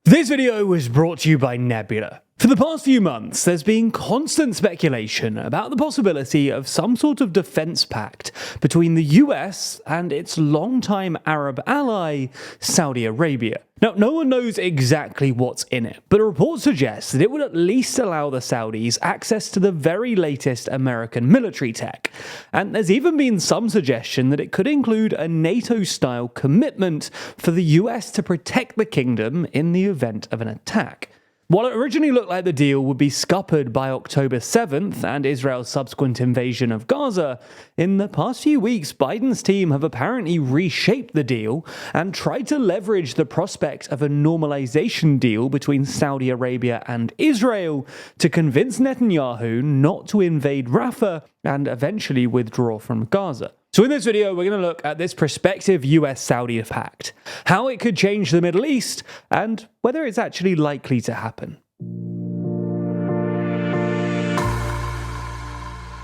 This video was brought to you by Nebula. For the past few months, there's been constant speculation about the possibility of some sort of defense pact between the US and its longtime Arab ally, Saudi Arabia. Now, no one knows exactly what's in it, but a report suggests that it would at least allow the Saudis access to the very latest American military tech. And there's even been some suggestion that it could include a NATO-style commitment for the US to protect the kingdom in the event of an attack. While it originally looked like the deal would be scuppered by October 7th and Israel's subsequent invasion of Gaza, in the past few weeks Biden's team have apparently reshaped the deal and tried to leverage the prospect of a normalisation deal between Saudi Arabia and Israel to convince Netanyahu not to invade Rafah and eventually withdraw from Gaza. So in this video, we're going to look at this prospective US-Saudi pact, how it could change the Middle East, and whether it's actually likely to happen.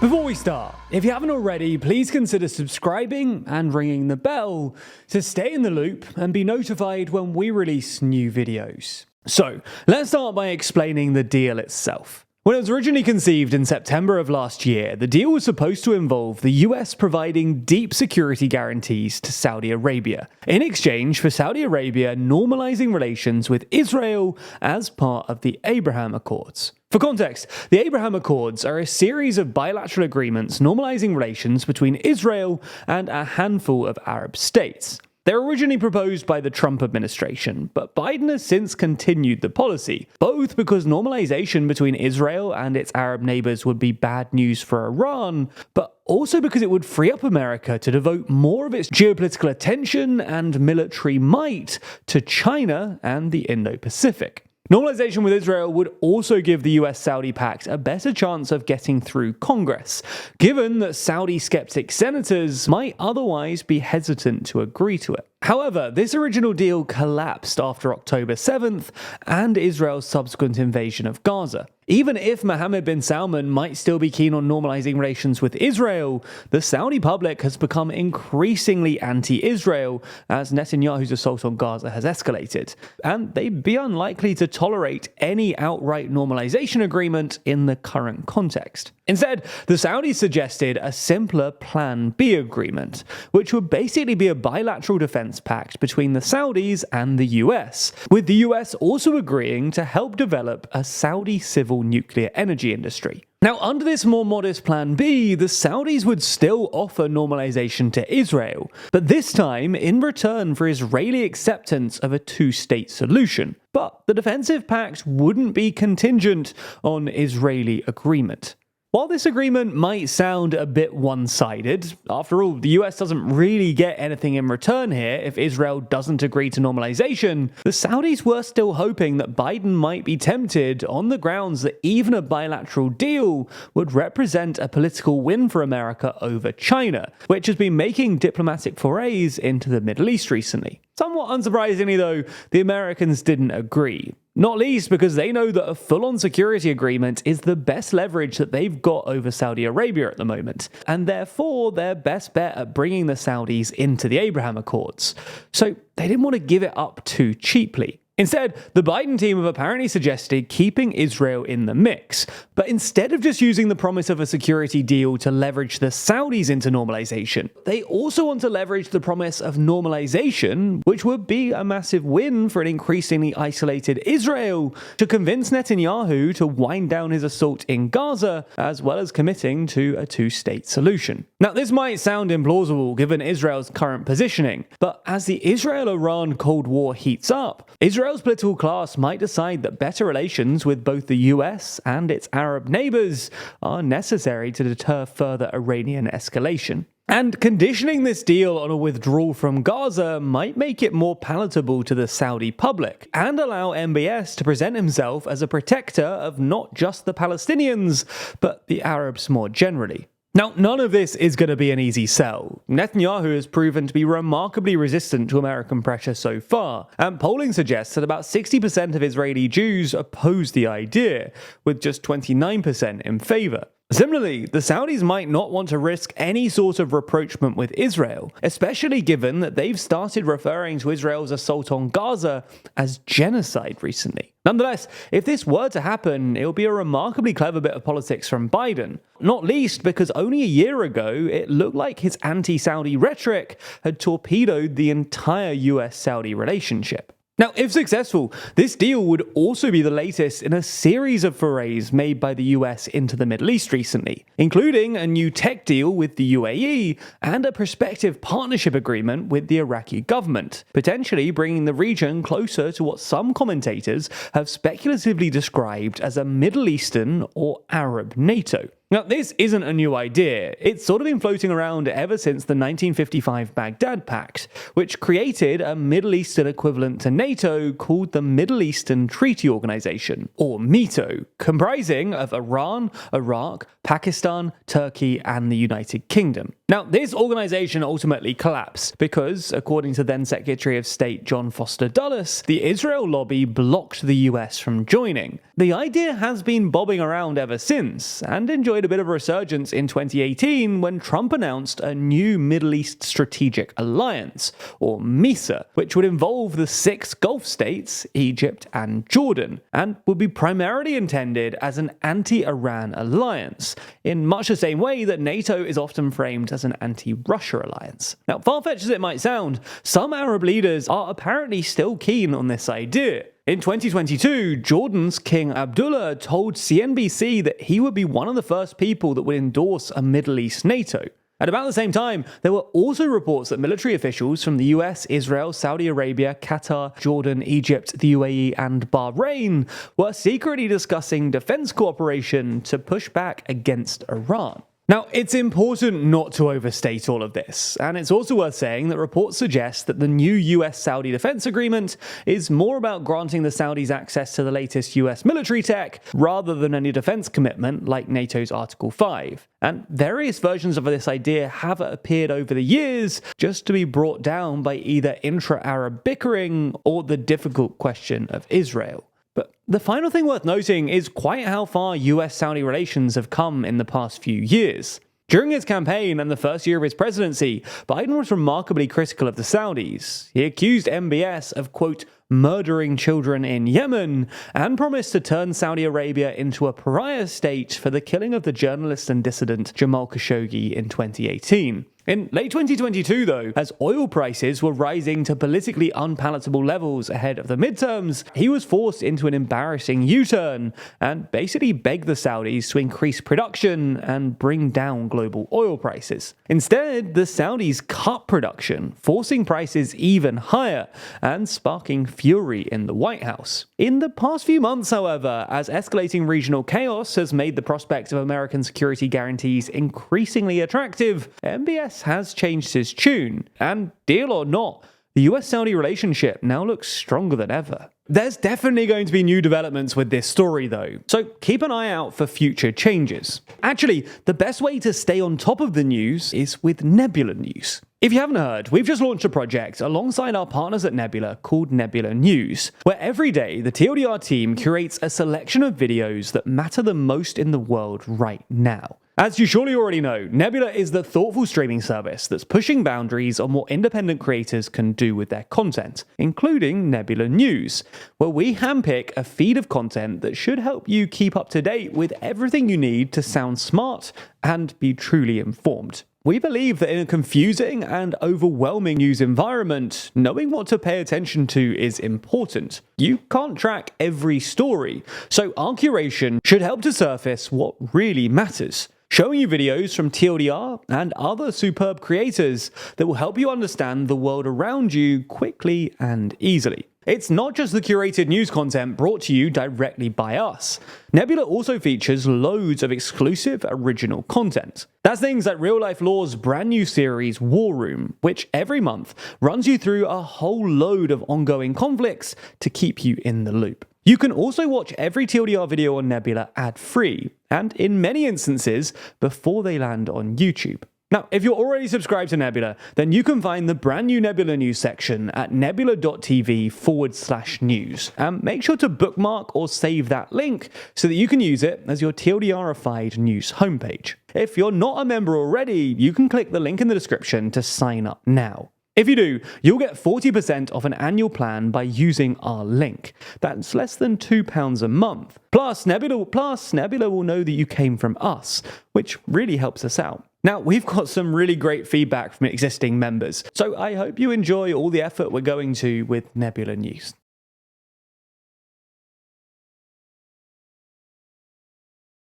Before we start, if you haven't already, please consider subscribing and ringing the bell to stay in the loop and be notified when we release new videos. So, let's start by explaining the deal itself. When it was originally conceived in September of last year, the deal was supposed to involve the US providing deep security guarantees to Saudi Arabia, in exchange for Saudi Arabia normalizing relations with Israel as part of the Abraham Accords. For context, the Abraham Accords are a series of bilateral agreements normalizing relations between Israel and a handful of Arab states. They were originally proposed by the Trump administration, but Biden has since continued the policy, both because normalization between Israel and its Arab neighbors would be bad news for Iran, but also because it would free up America to devote more of its geopolitical attention and military might to China and the Indo-Pacific. Normalization with Israel would also give the US-Saudi pact a better chance of getting through Congress, given that Saudi skeptic senators might otherwise be hesitant to agree to it. However, this original deal collapsed after October 7th and Israel's subsequent invasion of Gaza. Even if Mohammed bin Salman might still be keen on normalizing relations with Israel, the Saudi public has become increasingly anti-Israel as Netanyahu's assault on Gaza has escalated, and they'd be unlikely to tolerate any outright normalization agreement in the current context. Instead, the Saudis suggested a simpler Plan B agreement, which would basically be a bilateral defense pact between the Saudis and the US, with the US also agreeing to help develop a Saudi civil nuclear energy industry. Now, under this more modest Plan B, the Saudis would still offer normalization to Israel, but this time in return for Israeli acceptance of a two-state solution. But the defensive pact wouldn't be contingent on Israeli agreement. While this agreement might sound a bit one-sided, after all, the US doesn't really get anything in return here if Israel doesn't agree to normalization, the Saudis were still hoping that Biden might be tempted on the grounds that even a bilateral deal would represent a political win for America over China, which has been making diplomatic forays into the Middle East recently. Somewhat unsurprisingly though, the Americans didn't agree. Not least because they know that a full-on security agreement is the best leverage that they've got over Saudi Arabia at the moment, and therefore their best bet at bringing the Saudis into the Abraham Accords. So they didn't want to give it up too cheaply. Instead, the Biden team have apparently suggested keeping Israel in the mix, but instead of just using the promise of a security deal to leverage the Saudis into normalization, they also want to leverage the promise of normalization, which would be a massive win for an increasingly isolated Israel, to convince Netanyahu to wind down his assault in Gaza, as well as committing to a two-state solution. Now, this might sound implausible given Israel's current positioning, but as the Israel-Iran Cold War heats up, Israel's political class might decide that better relations with both the US and its Arab neighbors are necessary to deter further Iranian escalation. And conditioning this deal on a withdrawal from Gaza might make it more palatable to the Saudi public and allow MBS to present himself as a protector of not just the Palestinians, but the Arabs more generally. Now, none of this is going to be an easy sell. Netanyahu has proven to be remarkably resistant to American pressure so far, and polling suggests that about 60% of Israeli Jews oppose the idea, with just 29% in favor. Similarly, the Saudis might not want to risk any sort of rapprochement with Israel, especially given that they've started referring to Israel's assault on Gaza as genocide recently. Nonetheless, if this were to happen, it would be a remarkably clever bit of politics from Biden, not least because only a year ago it looked like his anti-Saudi rhetoric had torpedoed the entire US-Saudi relationship. Now, if successful, this deal would also be the latest in a series of forays made by the US into the Middle East recently, including a new tech deal with the UAE and a prospective partnership agreement with the Iraqi government, potentially bringing the region closer to what some commentators have speculatively described as a Middle Eastern or Arab NATO. Now, this isn't a new idea. It's sort of been floating around ever since the 1955 Baghdad Pact, which created a Middle Eastern equivalent to NATO called the Middle Eastern Treaty Organization, or MITO, comprising of Iran, Iraq, Pakistan, Turkey, and the United Kingdom. Now, this organization ultimately collapsed because, according to then Secretary of State John Foster Dulles, the Israel lobby blocked the US from joining. The idea has been bobbing around ever since, and enjoyed a bit of a resurgence in 2018 when Trump announced a new Middle East Strategic Alliance, or MISA, which would involve the 6 Gulf states, Egypt and Jordan, and would be primarily intended as an anti-Iran alliance, in much the same way that NATO is often framed as an anti-Russia alliance. Now, far-fetched as it might sound, some Arab leaders are apparently still keen on this idea. In 2022, Jordan's King Abdullah told CNBC that he would be one of the first people that would endorse a Middle East NATO. At about the same time, there were also reports that military officials from the US, Israel, Saudi Arabia, Qatar, Jordan, Egypt, the UAE, and Bahrain were secretly discussing defense cooperation to push back against Iran. Now, it's important not to overstate all of this, and it's also worth saying that reports suggest that the new US-Saudi defense agreement is more about granting the Saudis access to the latest US military tech rather than any defense commitment like NATO's Article 5. And various versions of this idea have appeared over the years, just to be brought down by either intra-Arab bickering or the difficult question of Israel. But the final thing worth noting is quite how far US-Saudi relations have come in the past few years. During his campaign and the first year of his presidency, Biden was remarkably critical of the Saudis. He accused MBS of, quote, murdering children in Yemen, and promised to turn Saudi Arabia into a pariah state for the killing of the journalist and dissident Jamal Khashoggi in 2018. In late 2022, though, as oil prices were rising to politically unpalatable levels ahead of the midterms, he was forced into an embarrassing U-turn and basically begged the Saudis to increase production and bring down global oil prices. Instead, the Saudis cut production, forcing prices even higher and sparking fury in the White House. In the past few months, however, as escalating regional chaos has made the prospect of American security guarantees increasingly attractive, MBS has changed his tune, and deal or not, the US-Saudi relationship now looks stronger than ever. There's definitely going to be new developments with this story though, so keep an eye out for future changes. Actually, the best way to stay on top of the news is with Nebula News. If you haven't heard, we've just launched a project alongside our partners at Nebula called Nebula News, where every day the TLDR team curates a selection of videos that matter the most in the world right now. As you surely already know, Nebula is the thoughtful streaming service that's pushing boundaries on what independent creators can do with their content, including Nebula News, where we handpick a feed of content that should help you keep up to date with everything you need to sound smart and be truly informed. We believe that in a confusing and overwhelming news environment, knowing what to pay attention to is important. You can't track every story, so our curation should help to surface what really matters, showing you videos from TLDR and other superb creators that will help you understand the world around you quickly and easily. It's not just the curated news content brought to you directly by us. Nebula also features loads of exclusive original content. That's things like Real Life Law's brand new series War Room, which every month runs you through a whole load of ongoing conflicts to keep you in the loop. You can also watch every TLDR video on Nebula ad-free, and in many instances, before they land on YouTube. Now, if you're already subscribed to Nebula, then you can find the brand new Nebula News section at nebula.tv/news. And make sure to bookmark or save that link so that you can use it as your TLDR-ified news homepage. If you're not a member already, you can click the link in the description to sign up now. If you do, you'll get 40% off an annual plan by using our link. That's less than £2 a month. Plus, Nebula will know that you came from us, which really helps us out. Now, we've got some really great feedback from existing members, so I hope you enjoy all the effort we're going to with Nebula News.